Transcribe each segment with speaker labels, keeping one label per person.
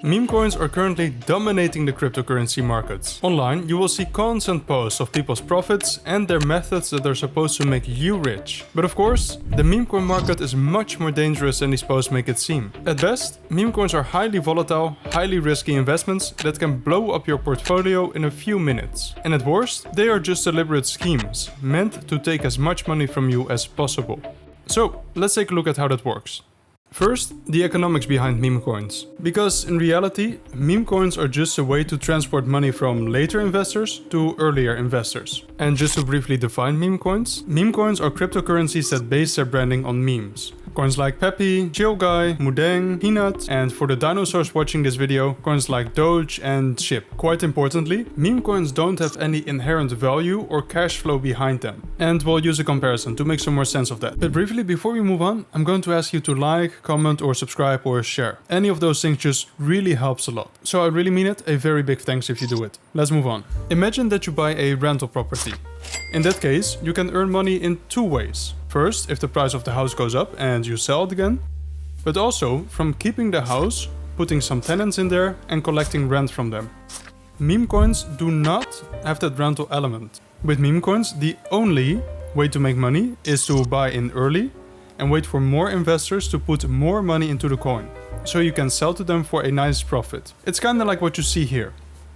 Speaker 1: Meme coins are currently dominating the cryptocurrency markets. Online, you will see constant posts of people's profits and their methods that are supposed to make you rich. But of course, the meme coin market is much more dangerous than these posts make it seem. At best, meme coins are highly volatile, highly risky investments that can blow up your portfolio in a few minutes. And at worst, they are just deliberate schemes, meant to take as much money from you as possible. So, let's take a look at how that works. First, the economics behind meme coins. Because in reality, meme coins are just a way to transport money from later investors to earlier investors. And just to briefly define meme coins are cryptocurrencies that base their branding on memes. Coins like Peppy, Chill Guy, Mudeng, Peanut, and for the dinosaurs watching this video, coins like Doge and Ship. Quite importantly, meme coins don't have any inherent value or cash flow behind them. And we'll use a comparison to make some more sense of that. But briefly, before we move on, I'm going to ask you to like, comment or subscribe or share. Any of those things just really helps a lot. So I really mean it, a very big thanks if you do it. Let's move on. Imagine that you buy a rental property. In that case, you can earn money in two ways. First, if the price of the house goes up and you sell it again, but also from keeping the house, putting some tenants in there and collecting rent from them. Meme coins do not have that rental element. With meme coins, the only way to make money is to buy in early and wait for more investors to put more money into the coin, so you can sell to them for a nice profit. It's kinda like what you see here.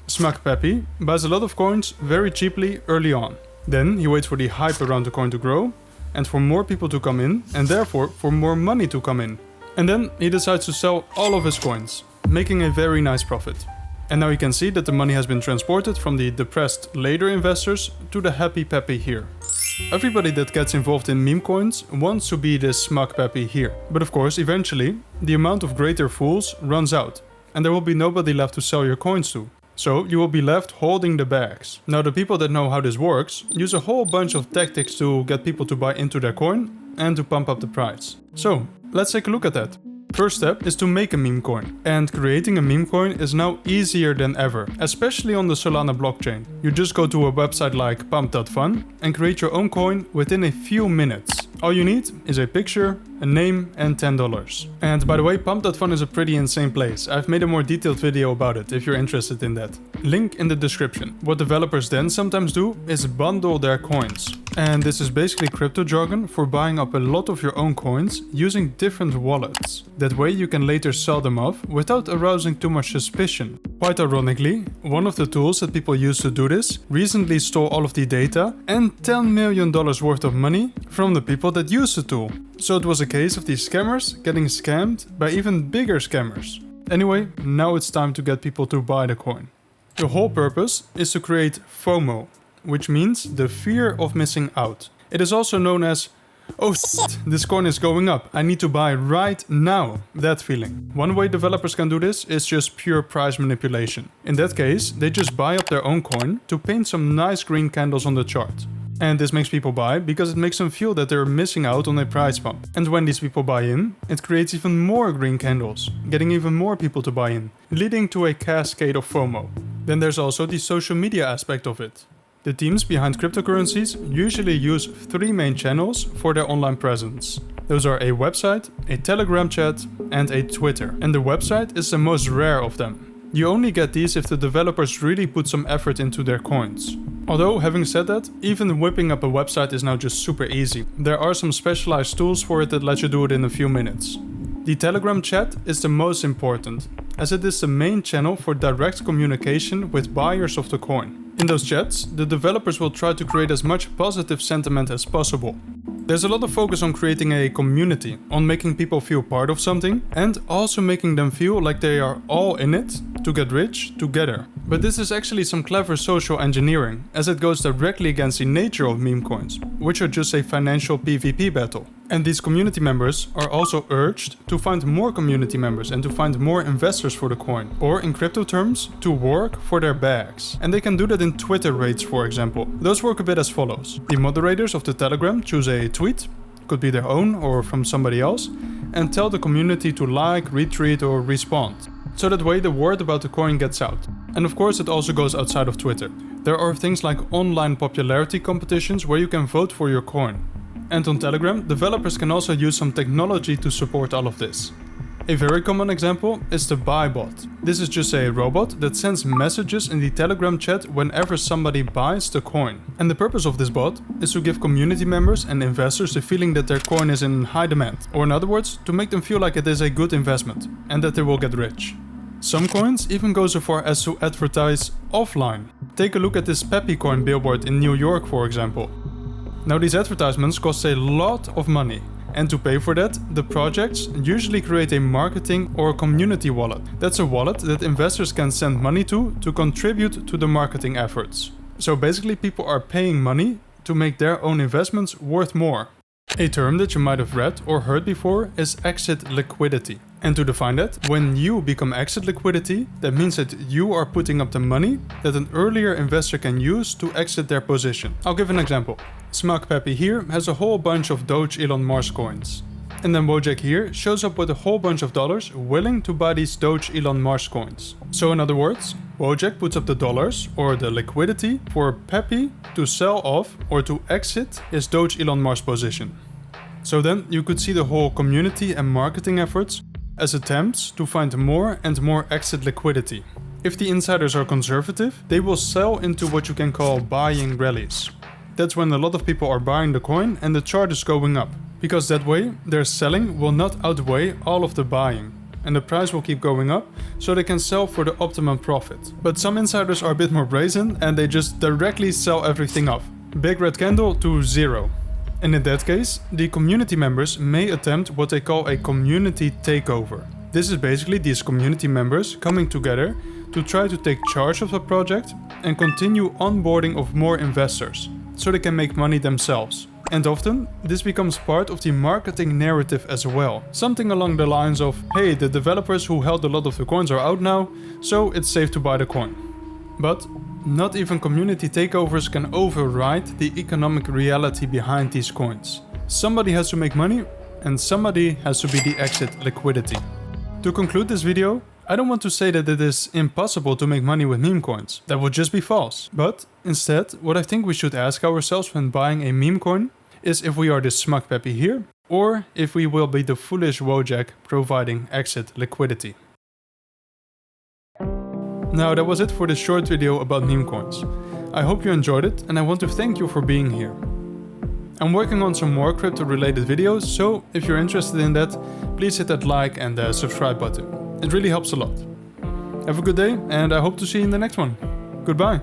Speaker 1: Smug Peppy buys a lot of coins very cheaply early on. Then he waits for the hype around the coin to grow, and for more people to come in, and therefore for more money to come in. And then he decides to sell all of his coins, making a very nice profit. And now you can see that the money has been transported from the depressed later investors to the happy Peppy here. Everybody that gets involved in meme coins wants to be this smug Peppy here. But of course, eventually, the amount of greater fools runs out, and there will be nobody left to sell your coins to. So you will be left holding the bags. Now the people that know how this works use a whole bunch of tactics to get people to buy into their coin and to pump up the price. So let's take a look at that. First step is to make a meme coin. And creating a meme coin is now easier than ever, especially on the Solana blockchain. You just go to a website like pump.fun and create your own coin within a few minutes. All you need is a picture, a name and $10. And by the way, pump.fun is a pretty insane place. I've made a more detailed video about it if you're interested in that. Link in the description. What developers then sometimes do is bundle their coins. And this is basically crypto jargon for buying up a lot of your own coins using different wallets. That way you can later sell them off without arousing too much suspicion. Quite ironically, one of the tools that people use to do this recently stole all of the data and $10 million worth of money from the people that used the tool. So it was a case of these scammers getting scammed by even bigger scammers. Anyway, now it's time to get people to buy the coin. The whole purpose is to create FOMO, which means the fear of missing out. It is also known as, oh shit, this coin is going up, I need to buy right now, that feeling. One way developers can do this is just pure price manipulation. In that case, they just buy up their own coin to paint some nice green candles on the chart. And this makes people buy because it makes them feel that they're missing out on a price pump. And when these people buy in, it creates even more green candles, getting even more people to buy in, leading to a cascade of FOMO. Then there's also the social media aspect of it. The teams behind cryptocurrencies usually use three main channels for their online presence. Those are a website, a Telegram chat, and a Twitter. And the website is the most rare of them. You only get these if the developers really put some effort into their coins. Although, having said that, even whipping up a website is now just super easy. There are some specialized tools for it that let you do it in a few minutes. The Telegram chat is the most important, as it is the main channel for direct communication with buyers of the coin. In those chats, the developers will try to create as much positive sentiment as possible. There's a lot of focus on creating a community, on making people feel part of something, and also making them feel like they are all in it to get rich together. But this is actually some clever social engineering, as it goes directly against the nature of meme coins, which are just a financial PvP battle. And these community members are also urged to find more community members and to find more investors for the coin, or in crypto terms, to work for their bags. And they can do that in Twitter raids, for example. Those work a bit as follows. The moderators of the Telegram choose a tweet, could be their own or from somebody else, and tell the community to like, retweet or respond. So that way the word about the coin gets out. And of course it also goes outside of Twitter. There are things like online popularity competitions where you can vote for your coin. And on Telegram, developers can also use some technology to support all of this. A very common example is the buy bot. This is just a robot that sends messages in the Telegram chat whenever somebody buys the coin. And the purpose of this bot is to give community members and investors the feeling that their coin is in high demand. Or in other words, to make them feel like it is a good investment and that they will get rich. Some coins even go so far as to advertise offline. Take a look at this Peppy coin billboard in New York, for example. Now these advertisements cost a lot of money. And to pay for that, the projects usually create a marketing or community wallet. That's a wallet that investors can send money to contribute to the marketing efforts. So basically people are paying money to make their own investments worth more. A term that you might have read or heard before is exit liquidity. And to define that, when you become exit liquidity, that means that you are putting up the money that an earlier investor can use to exit their position. I'll give an example. Smug Peppy here has a whole bunch of Doge Elon Musk coins. And then Wojak here shows up with a whole bunch of dollars willing to buy these Doge Elon Musk coins. So in other words, Wojak puts up the dollars or the liquidity for Peppy to sell off or to exit his Doge Elon Musk position. So then you could see the whole community and marketing efforts as attempts to find more and more exit liquidity. If the insiders are conservative, they will sell into what you can call buying rallies. That's when a lot of people are buying the coin and the chart is going up. Because that way, their selling will not outweigh all of the buying. And the price will keep going up, so they can sell for the optimum profit. But some insiders are a bit more brazen and they just directly sell everything off. Big red candle to zero. And in that case, the community members may attempt what they call a community takeover. This is basically these community members coming together to try to take charge of the project and continue onboarding of more investors, so they can make money themselves. And often, this becomes part of the marketing narrative as well. Something along the lines of, hey, the developers who held a lot of the coins are out now, so it's safe to buy the coin. But not even community takeovers can override the economic reality behind these coins. Somebody has to make money, and somebody has to be the exit liquidity. To conclude this video, I don't want to say that it is impossible to make money with meme coins. That would just be false. But instead, what I think we should ask ourselves when buying a meme coin is if we are the smug Peppy here, or if we will be the foolish Wojak providing exit liquidity. Now that was it for this short video about meme coins. I hope you enjoyed it and I want to thank you for being here. I'm working on some more crypto related videos, so if you're interested in that, please hit that like and subscribe button. It really helps a lot. Have a good day and I hope to see you in the next one. Goodbye.